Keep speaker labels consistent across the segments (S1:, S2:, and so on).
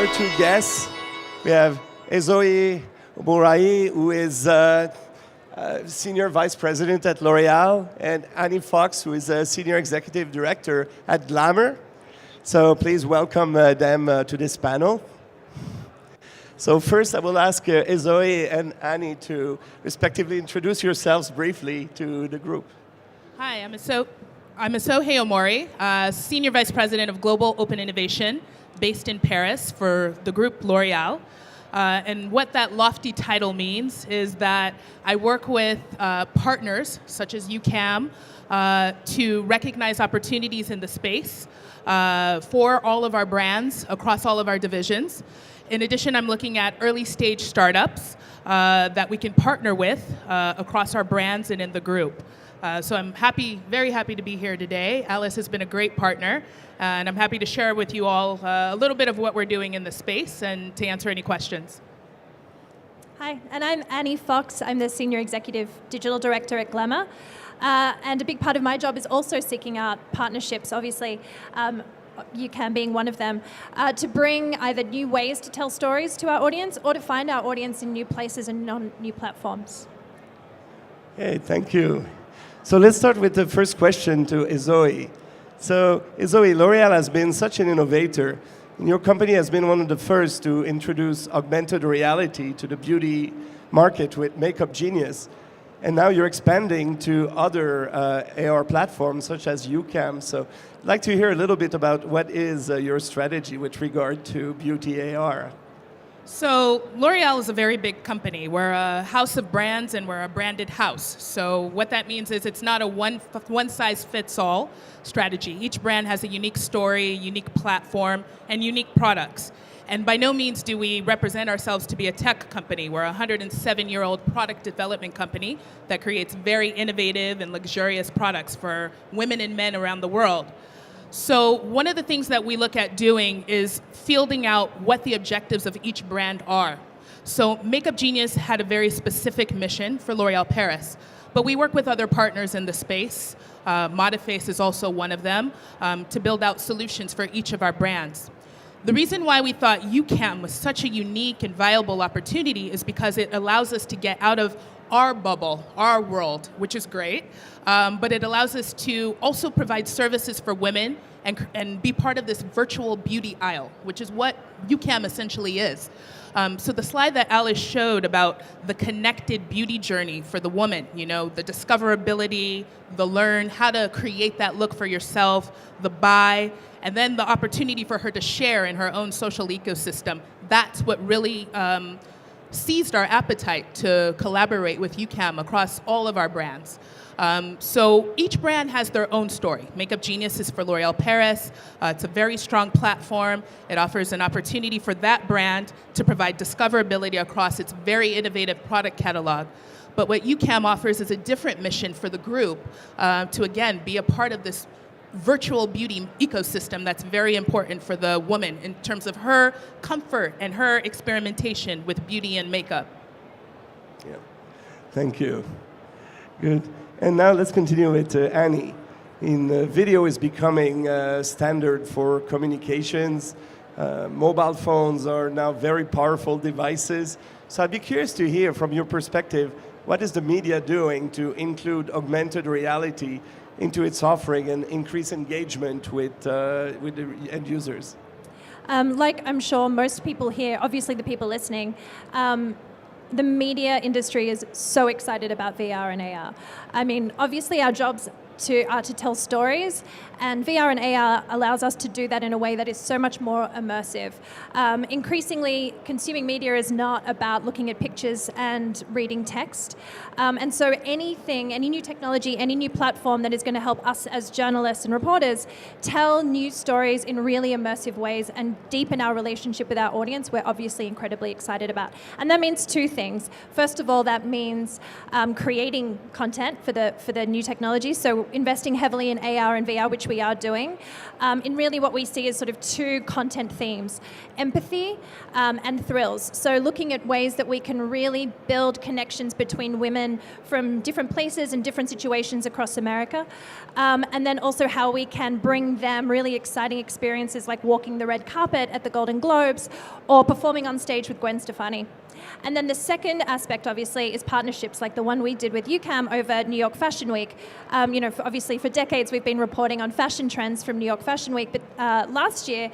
S1: other two guests. We have Esohe Omoruyi, who is Senior Vice President at LOreal, and Annie Fox, who is a Senior Executive Director at Glamour. So please welcome them to this panel. So first, I will ask Esohe and Annie to respectively introduce yourselves briefly to the group.
S2: Hi, I'm Esohe Omoruyi, Senior Vice President of Global Open Innovation, based in Paris for the group LOreal. And what that lofty title means is that I work with partners, such as UCAM, to recognize opportunities in the space for all of our brands across all of our divisions. In addition, I'm looking at early stage startups that we can partner with across our brands and in the group. So I'm very happy to be here today. Alice has been a great partner, and I'm happy to share with you all a little bit of what we're doing in the space and to answer any questions.
S3: Hi, and I'm Annie Fox. I'm the Senior Executive Digital Director at Glamour. And a big part of my job is also seeking out partnerships, obviously, UCAM being one of them, to bring either new ways to tell stories to our audience or to find our audience in new places and on new platforms.
S1: Hey, thank you. So let's start with the first question to Esohe. So Esohe, LOreal has been such an innovator, and your company has been one of the first to introduce augmented reality to the beauty market with Makeup Genius. And now you're expanding to other AR platforms such as UCAM. So I'd like to hear a little bit about what is your strategy with regard to beauty AR.
S2: So LOreal is a very big company. We're a house of brands and we're a branded house. So what that means is it's not a one-size-fits-all strategy. Each brand has a unique story, unique platform, and unique products. And by no means do we represent ourselves to be a tech company. We're a 107-year-old product development company that creates very innovative and luxurious products for women and men around the world. So one of the things that we look at doing is fielding out what the objectives of each brand are. So Makeup Genius had a very specific mission for L'Oréal Paris, but we work with other partners in the space. Moderator is also one of them, to build out solutions for each of our brands. The reason why we thought UCAM was such a unique and viable opportunity is because it allows us to get out of our bubble, our world, which is great, but it allows us to also provide services for women and be part of this virtual beauty aisle, which is what UCAM essentially is. So the slide that Alice showed about the connected beauty journey for the woman, you know, the discoverability, the learn, how to create that look for yourself, the buy, and then the opportunity for her to share in her own social ecosystem, that's what really seized our appetite to collaborate with UCAM across all of our brands. So each brand has their own story. Makeup Genius is for L'Oréal Paris. It's a very strong platform. It offers an opportunity for that brand to provide discoverability across its very innovative product catalog. But what UCAM offers is a different mission for the group to, again, be a part of this virtual beauty ecosystem that's very important for the woman in terms of her comfort and her experimentation with beauty and makeup.
S1: Yeah, thank you. Good. And now let's continue with Annie. Video is becoming standard for communications. Mobile phones are now very powerful devices. So I'd be curious to hear from your perspective, what is the media doing to include augmented reality into its offering and increase engagement with the end users?
S3: Like I'm sure most people here, obviously the people listening, the media industry is so excited about VR and AR. I mean, obviously our jobs are to tell stories, and VR and AR allows us to do that in a way that is so much more immersive. Increasingly, consuming media is not about looking at pictures and reading text. And so any new technology, any new platform that is going to help us as journalists and reporters tell news stories in really immersive ways and deepen our relationship with our audience, we're obviously incredibly excited about. And that means two things. First of all, that means creating content for the new technology. So investing heavily in AR and VR, which we are doing, in really what we see as sort of two content themes, empathy and thrills. So looking at ways that we can really build connections between women from different places and different situations across America, and then also how we can bring them really exciting experiences like walking the red carpet at the Golden Globes or performing on stage with Gwen Stefani. And then the second aspect, obviously, is partnerships like the one we did with UCAM over New York Fashion Week. Obviously, for decades, we've been reporting on fashion trends from New York Fashion Week, but last year,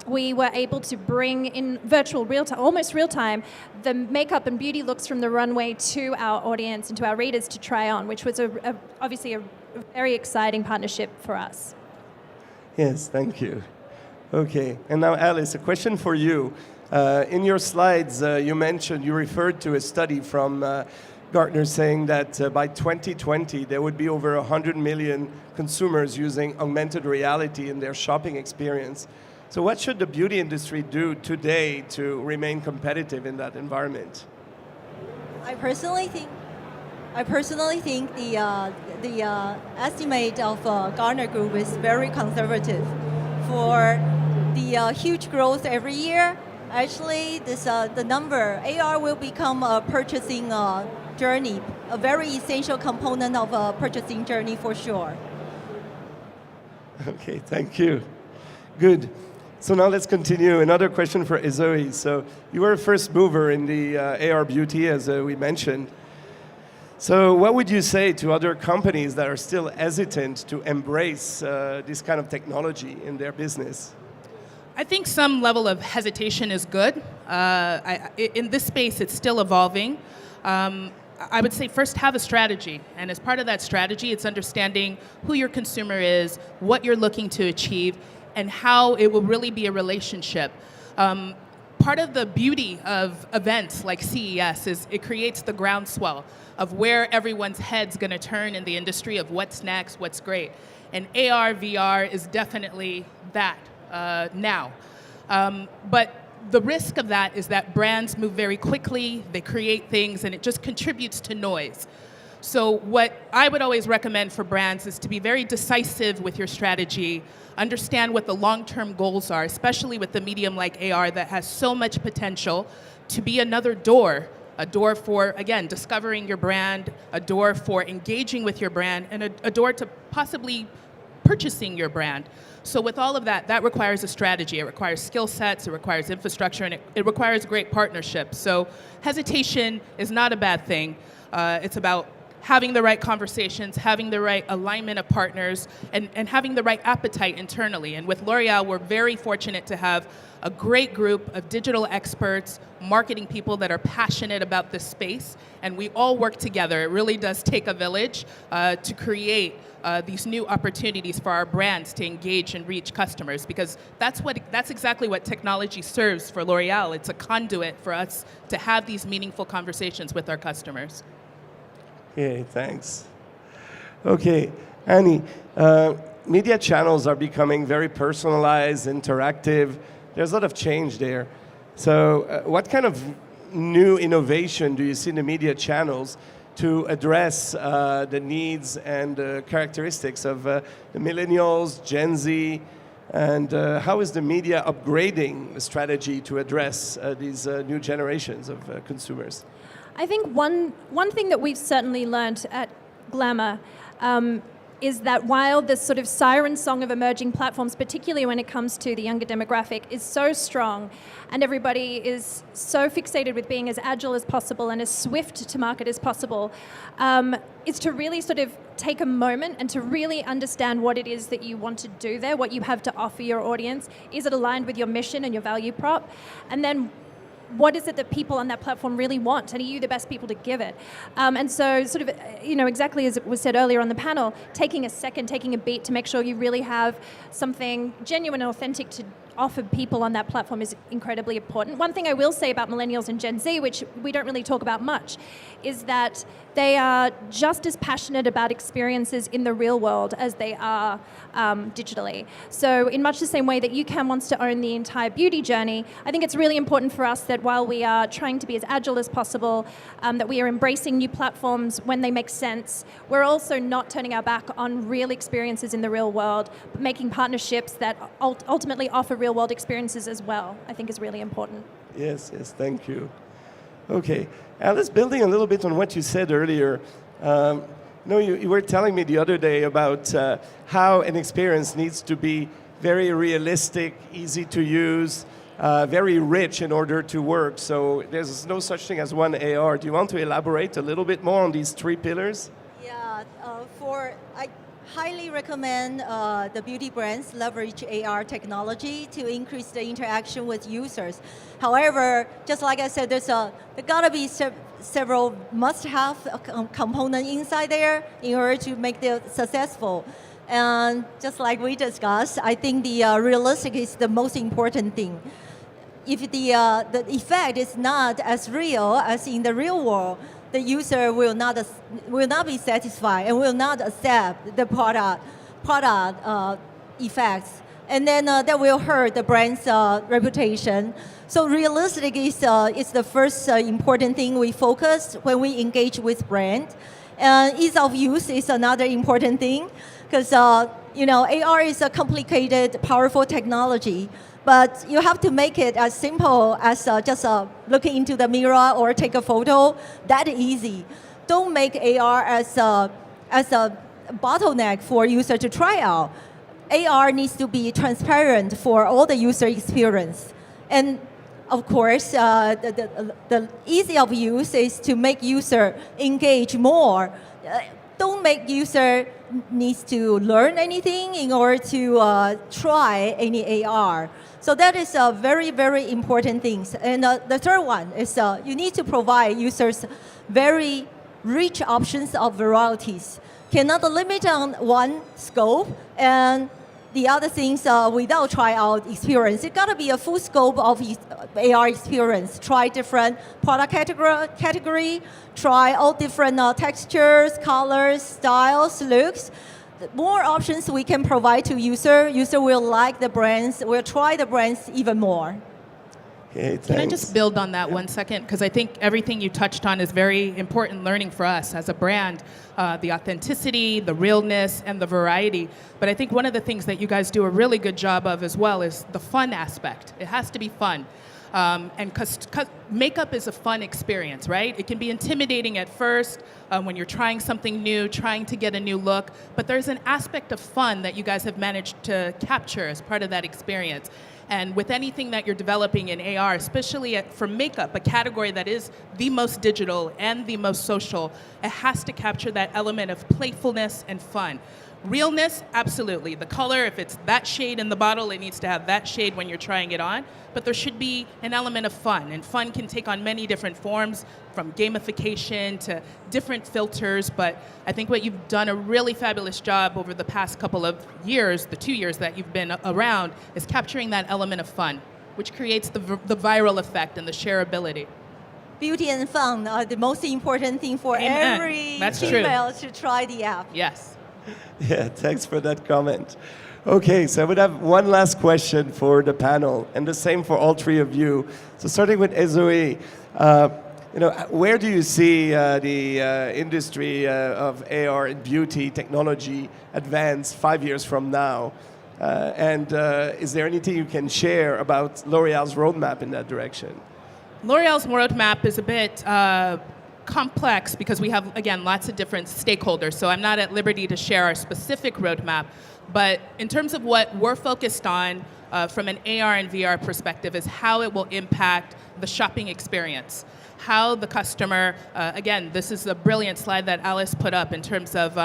S3: we were able to bring in virtual real-time, almost real-time, the makeup and beauty looks from the runway to our audience and to our readers to try on, which was obviously a very exciting partnership for us.
S1: Yes, thank you. Okay, and now Alice, a question for you. In your slides, you referred to a study from Gartner saying that by 2020, there would be over 100 million consumers using augmented reality in their shopping experience. So what should the beauty industry do today to remain competitive in that environment?
S4: I personally think the estimate of Gartner Group is very conservative. For the huge growth every year, actually, the number, AR will become a purchasing journey, a very essential component of a purchasing journey for sure.
S1: Okay, thank you. Good. So now let's continue. Another question for Esohe. So you were a first mover in the AR beauty, as we mentioned. So what would you say to other companies that are still hesitant to embrace this kind of technology in their business?
S2: I think some level of hesitation is good. In this space, it's still evolving. I would say first have a strategy. And as part of that strategy, it's understanding who your consumer is, what you're looking to achieve, and how it will really be a relationship. Part of the beauty of events like CES is it creates the groundswell of where everyone's head's going to turn in the industry of what's next, what's great. And AR, VR is definitely that now. But the risk of that is that brands move very quickly, they create things, and it just contributes to noise. So what I would always recommend for brands is to be very decisive with your strategy, understand what the long-term goals are, especially with the medium like AR that has so much potential to be another door, a door for, again, discovering your brand, a door for engaging with your brand, and a door to possibly purchasing your brand. So with all of that, that requires a strategy. It requires skill sets, it requires infrastructure, and it requires great partnerships. So hesitation is not a bad thing. It's about having the right conversations, having the right alignment of partners, and having the right appetite internally. And with L'Oreal, we're very fortunate to have a great group of digital experts, marketing people that are passionate about this space, and we all work together. It really does take a village to create these new opportunities for our brands to engage and reach customers, because that's exactly what technology serves for L'Oreal. It's a conduit for us to have these meaningful conversations with our customers.
S1: Okay, thanks. Okay, Annie, media channels are becoming very personalized, interactive. There's a lot of change there. So what kind of new innovation do you see in the media channels to address the needs and characteristics of the Millennials, Gen Z, and how is the media upgrading the strategy to address these new generations of consumers?
S3: I think one thing that we've certainly learned at Glamour is that while this sort of siren song of emerging platforms, particularly when it comes to the younger demographic, is so strong and everybody is so fixated with being as agile as possible and as swift to market as possible, is to really sort of take a moment and to really understand what it is that you want to do there, what you have to offer your audience. Is it aligned with your mission and your value prop? And then what is it that people on that platform really want, and are you the best people to give it? And so sort of, exactly as it was said earlier on the panel, taking a second, taking a beat to make sure you really have something genuine and authentic to offer people on that platform is incredibly important. One thing I will say about millennials and Gen Z, which we don't really talk about much, is that they are just as passionate about experiences in the real world as they are digitally. So in much the same way that UCAM wants to own the entire beauty journey, I think it's really important for us that while we are trying to be as agile as possible, that we are embracing new platforms when they make sense, we're also not turning our back on real experiences in the real world, but making partnerships that ultimately offer real world experiences as well, I think is really important.
S1: Yes, thank you. Okay, Alice, building a little bit on what you said earlier, you were telling me the other day about how an experience needs to be very realistic, easy to use, very rich in order to work. So there's no such thing as one AR. Do you want to elaborate a little bit more on these three pillars?
S4: Yeah, I highly recommend the beauty brands leverage AR technology to increase the interaction with users. However, just like I said, there gotta be several must-have components inside there in order to make them successful. And just like we discussed, I think the realistic is the most important thing. If the effect is not as real as in the real world, the user will not be satisfied and will not accept the product effects, and then that will hurt the brand's reputation. So realistic is the first important thing we focus when we engage with brand. Ease of use is another important thing, because AR is a complicated, powerful technology. But you have to make it as simple as just looking into the mirror or take a photo. That easy. Don't make AR as a bottleneck for user to try out. AR needs to be transparent for all the user experience. And of course, the easy of use is to make user engage more. Don't make user needs to learn anything in order to try any AR. So that is a very, very important thing. And the third one is you need to provide users very rich options of varieties. Cannot limit on one scope and the other things without tryout experience. It gotta be a full scope of AR experience. Try different product category, try all different textures, colors, styles, looks. The more options we can provide to user will like the brands, will try the brands even more.
S1: Okay, thanks.
S2: Can I just build on that 1 second? Because I think everything you touched on is very important learning for us as a brand. The authenticity, the realness, and the variety. But I think one of the things that you guys do a really good job of as well is the fun aspect. It has to be fun. And makeup is a fun experience, right? It can be intimidating at first when you're trying something new, trying to get a new look, but there's an aspect of fun that you guys have managed to capture as part of that experience. And with anything that you're developing in AR, especially for makeup, a category that is the most digital and the most social, it has to capture that element of playfulness and fun. Realness, absolutely. The color, if it's that shade in the bottle, it needs to have that shade when you're trying it on. But there should be an element of fun. And fun can take on many different forms, from gamification to different filters. But I think what you've done a really fabulous job over the past couple of years, the 2 years that you've been around, is capturing that element of fun, which creates the viral effect and the shareability.
S4: Beauty and fun are the most important thing for
S2: Amen.
S4: every
S2: That's
S4: female
S2: true.
S4: to try the app.
S2: Yes.
S1: Yeah, thanks for that comment. Okay, so I would have one last question for the panel, and the same for all three of you. So starting with Esohe, where do you see the industry of AR and beauty technology advance 5 years from now? And is there anything you can share about L'Oreal's roadmap in that direction?
S2: L'Oreal's roadmap is a bit complex because we have, again, lots of different stakeholders. So I'm not at liberty to share our specific roadmap. But in terms of what we're focused on from an AR and VR perspective is how it will impact the shopping experience. How the customer, again, this is a brilliant slide that Alice put up in terms of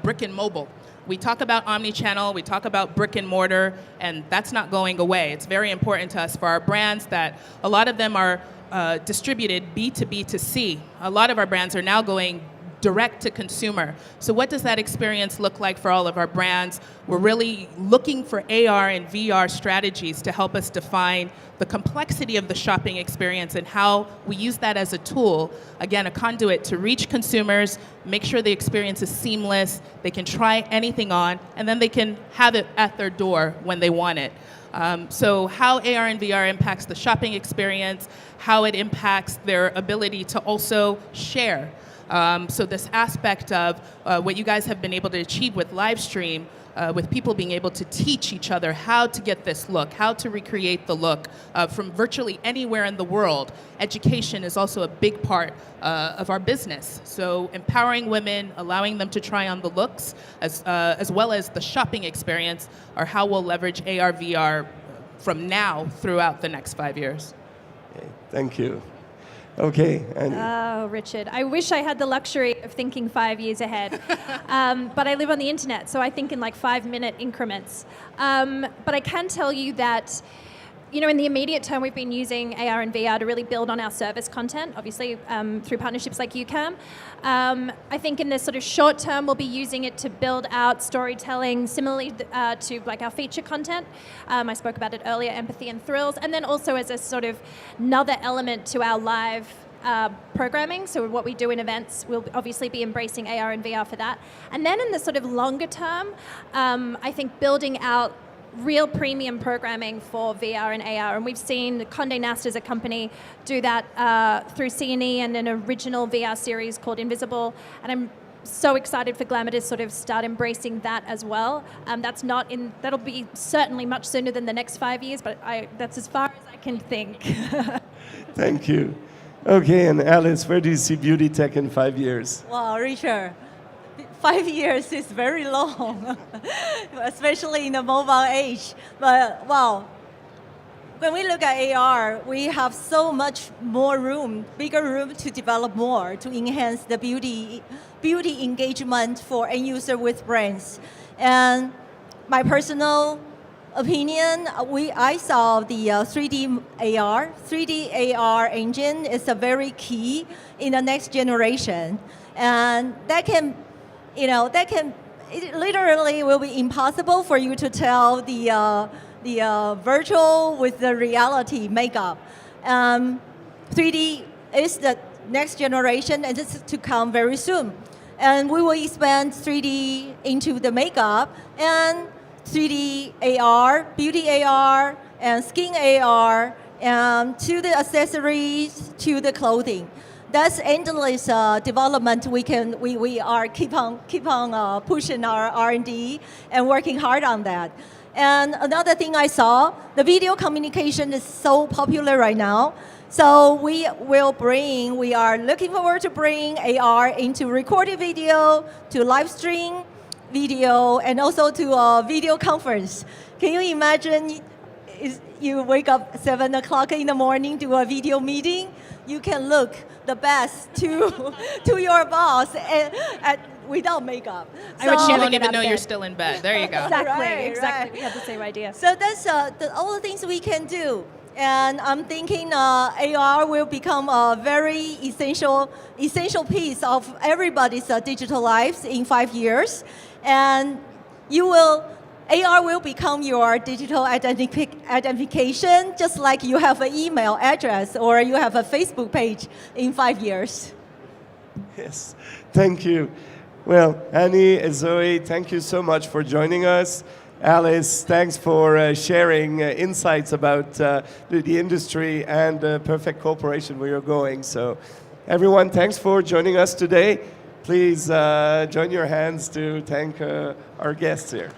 S2: brick and mobile. We talk about omni-channel, we talk about brick and mortar, and that's not going away. It's very important to us for our brands that a lot of them are distributed B2B to C. A lot of our brands are now going direct to consumer. So what does that experience look like for all of our brands? We're really looking for AR and VR strategies to help us define the complexity of the shopping experience and how we use that as a tool, again, a conduit to reach consumers, make sure the experience is seamless, they can try anything on, and then they can have it at their door when they want it. So how AR and VR impacts the shopping experience, how it impacts their ability to also share. So this aspect of what you guys have been able to achieve with live stream, with people being able to teach each other how to get this look, how to recreate the look from virtually anywhere in the world. Education is also a big part of our business. So empowering women, allowing them to try on the looks, as well as the shopping experience, are how we'll leverage AR, VR from now throughout the next 5 years.
S1: Okay, thank you. Okay. And
S3: oh, Richard, I wish I had the luxury of thinking 5 years ahead. But I live on the internet, so I think in like 5-minute increments. But I can tell you that, you know, in the immediate term, we've been using AR and VR to really build on our service content, obviously through partnerships like UCAM. I think in the sort of short term, we'll be using it to build out storytelling, similarly to like our feature content. I spoke about it earlier, empathy and thrills, and then also as a sort of another element to our live programming. So what we do in events, we'll obviously be embracing AR and VR for that. And then in the sort of longer term, I think building out real premium programming for VR and AR, and we've seen Condé Nast as a company do that through C&E and an original VR series called Invisible, and I'm so excited for Glamour to sort of start embracing that as well. That'll be certainly much sooner than the next 5 years, but that's as far as I can think.
S1: thank you. Okay, and Alice, where do you see beauty tech in 5 years?
S4: Wow, Richard, 5 years is very long, especially in the mobile age. But wow, when we look at AR, we have so much more room, bigger room to develop more, to enhance the beauty engagement for end user with brands. And my personal opinion, I saw the 3D AR engine is a very key in the next generation, and it literally will be impossible for you to tell the virtual with the reality makeup. 3D is the next generation, and it's to come very soon. And we will expand 3D into the makeup and 3D AR, beauty AR, and skin AR, and to the accessories, to the clothing. That's endless development. We are keep on pushing our R&D and working hard on that. And another thing I saw, the video communication is so popular right now. So we are looking forward to bring AR into recorded video, to live stream video, and also to a video conference. Can you imagine you wake up 7 o'clock in the morning, do a video meeting? You can look the best to your boss and without makeup.
S2: So you won't even know you're still in bed. There you go.
S3: Exactly.
S4: Right.
S3: We have the same idea.
S4: So that's all the things we can do. And I'm thinking AR will become a very essential piece of everybody's digital lives in 5 years. And AR will become your digital identification, just like you have an email address or you have a Facebook page in 5 years.
S1: Yes, thank you. Well, Annie, Esohe, thank you so much for joining us. Alice, thanks for sharing insights about the industry and the perfect cooperation where you're going. So everyone, thanks for joining us today. Please join your hands to thank our guests here.